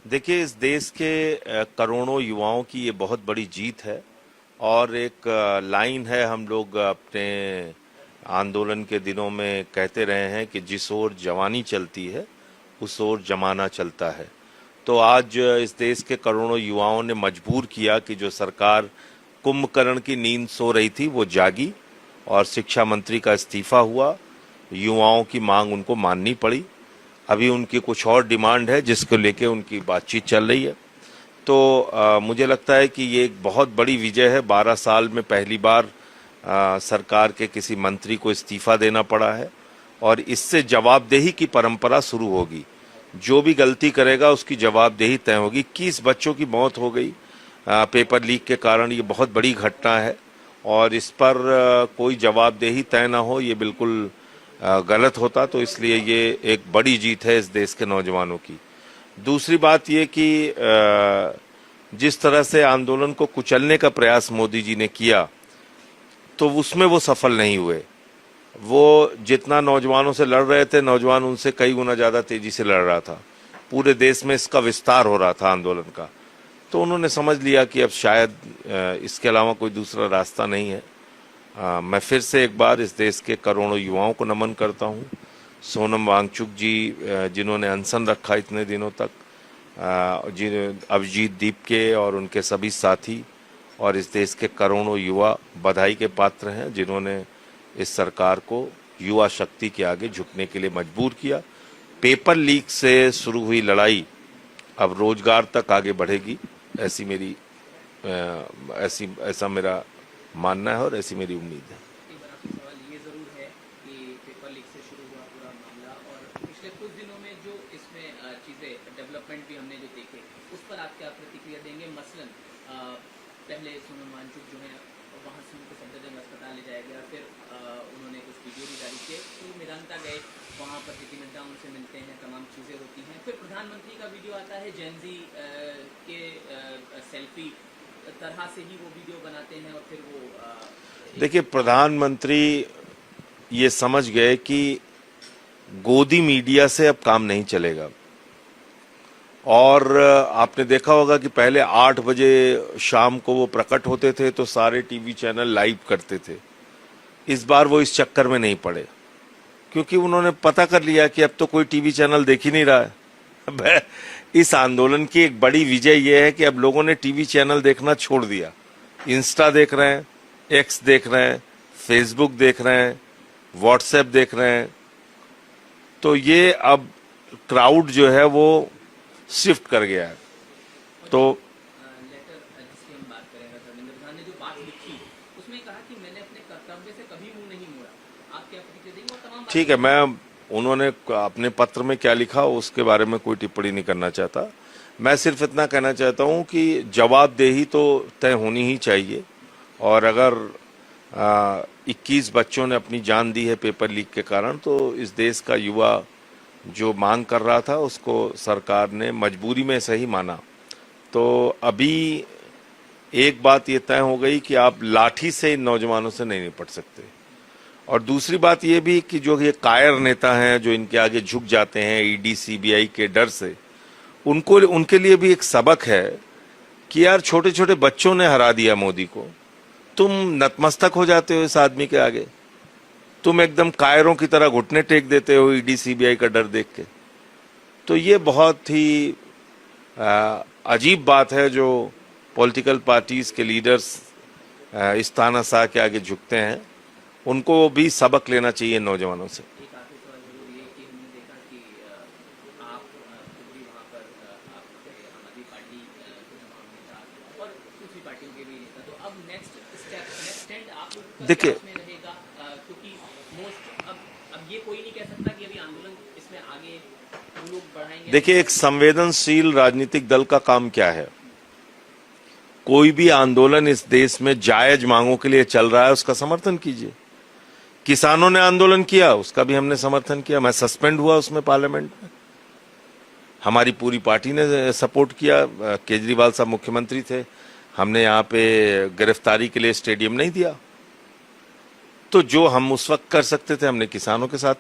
देखिए, इस देश के करोड़ों युवाओं की ये बहुत बड़ी जीत है। और एक लाइन है, हम लोग अपने आंदोलन के दिनों में कहते रहे हैं कि जिस ओर जवानी चलती है उस ओर जमाना चलता है। तो आज इस देश के करोड़ों युवाओं ने मजबूर किया कि जो सरकार कुंभकर्ण की नींद सो रही थी वो जागी, और शिक्षा मंत्री का इस्तीफा हुआ। युवाओं की मांग उनको माननी पड़ी। अभी उनकी कुछ और डिमांड है जिसको लेके उनकी बातचीत चल रही है। तो मुझे लगता है कि ये एक बहुत बड़ी विजय है। 12 साल में पहली बार सरकार के किसी मंत्री को इस्तीफा देना पड़ा है, और इससे जवाबदेही की परंपरा शुरू होगी। जो भी गलती करेगा उसकी जवाबदेही तय होगी। 21 बच्चों की मौत हो गई पेपर लीक के कारण। ये बहुत बड़ी घटना है, और इस पर कोई जवाबदेही तय ना हो, ये बिल्कुल गलत होता। तो इसलिए ये एक बड़ी जीत है इस देश के नौजवानों की। दूसरी बात ये कि जिस तरह से आंदोलन को कुचलने का प्रयास मोदी जी ने किया, तो उसमें वो सफल नहीं हुए। वो जितना नौजवानों से लड़ रहे थे, नौजवान उनसे कई गुना ज़्यादा तेजी से लड़ रहा था। पूरे देश में इसका विस्तार हो रहा था आंदोलन का। तो उन्होंने समझ लिया कि अब शायद इसके अलावा कोई दूसरा रास्ता नहीं है। मैं फिर से एक बार इस देश के करोड़ों युवाओं को नमन करता हूँ। सोनम वांगचुक जी, जिन्होंने अनशन रखा इतने दिनों तक, अभिजीत दीपके और उनके सभी साथी, और इस देश के करोड़ों युवा बधाई के पात्र हैं, जिन्होंने इस सरकार को युवा शक्ति के आगे झुकने के लिए मजबूर किया। पेपर लीक से शुरू हुई लड़ाई अब रोजगार तक आगे बढ़ेगी, ऐसा मेरा मानना है और ऐसी मेरी उम्मीद है। सवाल ये जरूर है कि पेपर लीक से शुरू हुआ पूरा मामला, और पिछले कुछ दिनों में जो इसमें चीजें डेवलपमेंट भी हमने जो देखे, उस पर आप क्या प्रतिक्रिया देंगे? मसलन पहले सोनम वांगचुक जो है वहाँ से उनको सफदरजंग अस्पताल ले जाया गया, फिर उन्होंने कुछ वीडियो भी जारी किए, तो मेदांता गए, वहाँ पर जेपी नड्डा उनसे मिलते हैं, तमाम चीज़ें होती हैं। फिर प्रधानमंत्री का वीडियो आता है, जेनजी के सेल्फी तरह से ही वो वीडियो बनाते हैं, और फिर वो देखिए, प्रधानमंत्री ये समझ गए कि गोदी मीडिया से अब काम नहीं चलेगा। और आपने देखा होगा कि पहले 8 बजे शाम को वो प्रकट होते थे तो सारे टीवी चैनल लाइव करते थे। इस बार वो इस चक्कर में नहीं पड़े, क्योंकि उन्होंने पता कर लिया कि अब तो कोई टीवी चैनल देख ही नहीं रहा है। इस आंदोलन की एक बड़ी विजय ये है कि अब लोगों ने टीवी चैनल देखना छोड़ दिया। इंस्टा देख रहे हैं, एक्स देख रहे हैं, फेसबुक देख रहे हैं, व्हाट्सएप देख रहे हैं। तो ये अब क्राउड जो है वो शिफ्ट कर गया है। तो लेटर जिसकी हम बात करेंगे, धर्मेंद्र प्रधान ने जो बात लिखी उसमें कहा कि मैंने अपने कर्तव्य से कभी मुंह नहीं मोड़ा। आप क्या प्रतिक्रिया देंगे? और तमाम ठीक है, मैं उन्होंने अपने पत्र में क्या लिखा उसके बारे में कोई टिप्पणी नहीं करना चाहता। मैं सिर्फ इतना कहना चाहता हूं कि जवाबदेही तो तय होनी ही चाहिए। और अगर 21 बच्चों ने अपनी जान दी है पेपर लीक के कारण, तो इस देश का युवा जो मांग कर रहा था उसको सरकार ने मजबूरी में सही माना। तो अभी एक बात ये तय हो गई कि आप लाठी से इन नौजवानों से नहीं निपट सकते। और दूसरी बात ये भी कि जो ये कायर नेता हैं जो इनके आगे झुक जाते हैं ईडी सीबीआई के डर से, उनके लिए भी एक सबक है कि यार, छोटे छोटे बच्चों ने हरा दिया मोदी को, तुम नतमस्तक हो जाते हो इस आदमी के आगे, तुम एकदम कायरों की तरह घुटने टेक देते हो ईडी सीबीआई का डर देख के। तो ये बहुत ही अजीब बात है जो पॉलिटिकल पार्टीज के लीडर्स इस तानाशाह के आगे झुकते हैं। उनको भी सबक लेना चाहिए नौजवानों से। एक आखिरी सवाल जरूर ये कि हमने देखा कि आप खुद भी वहाँ पर आपके आम आदमी पार्टी के तमाम नेता और दूसरी पार्टियों के भी नेता, तो अब नेक्स्ट स्टेप आप लोगों का देखिए, क्या इसमें रहेगा? क्योंकि मोस्ट अब ये कोई नहीं कह सकता कि अभी आंदोलन इसमें आगे वो लोग बढ़ाएंगे। देखिए, एक संवेदनशील राजनीतिक दल का काम क्या है? कोई भी आंदोलन इस देश में जायज मांगों के लिए चल रहा है, उसका समर्थन कीजिए। किसानों ने आंदोलन किया, उसका भी हमने समर्थन किया। मैं सस्पेंड हुआ उसमें पार्लियामेंट में, हमारी पूरी पार्टी ने सपोर्ट किया। केजरीवाल साहब मुख्यमंत्री थे, हमने यहाँ पे गिरफ्तारी के लिए स्टेडियम नहीं दिया। तो जो हम उस वक्त कर सकते थे हमने किसानों के साथ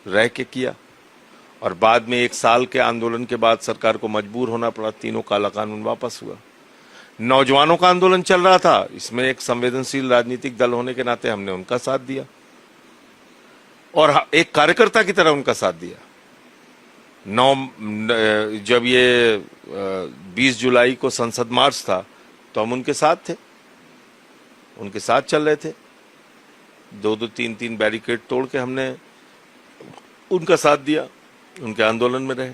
रह के किया। और बाद में 1 साल के आंदोलन के बाद सरकार को मजबूर होना पड़ा, तीनों काला कानून वापस हुआ। नौजवानों का आंदोलन चल रहा था, इसमें एक संवेदनशील राजनीतिक दल होने के नाते हमने उनका साथ दिया और एक कार्यकर्ता की तरह उनका साथ दिया। जब ये 20 जुलाई को संसद मार्च था तो हम उनके साथ थे, उनके साथ चल रहे थे। 2-2, 3-3 बैरिकेड तोड़ के हमने उनका साथ दिया, उनके आंदोलन में रहे।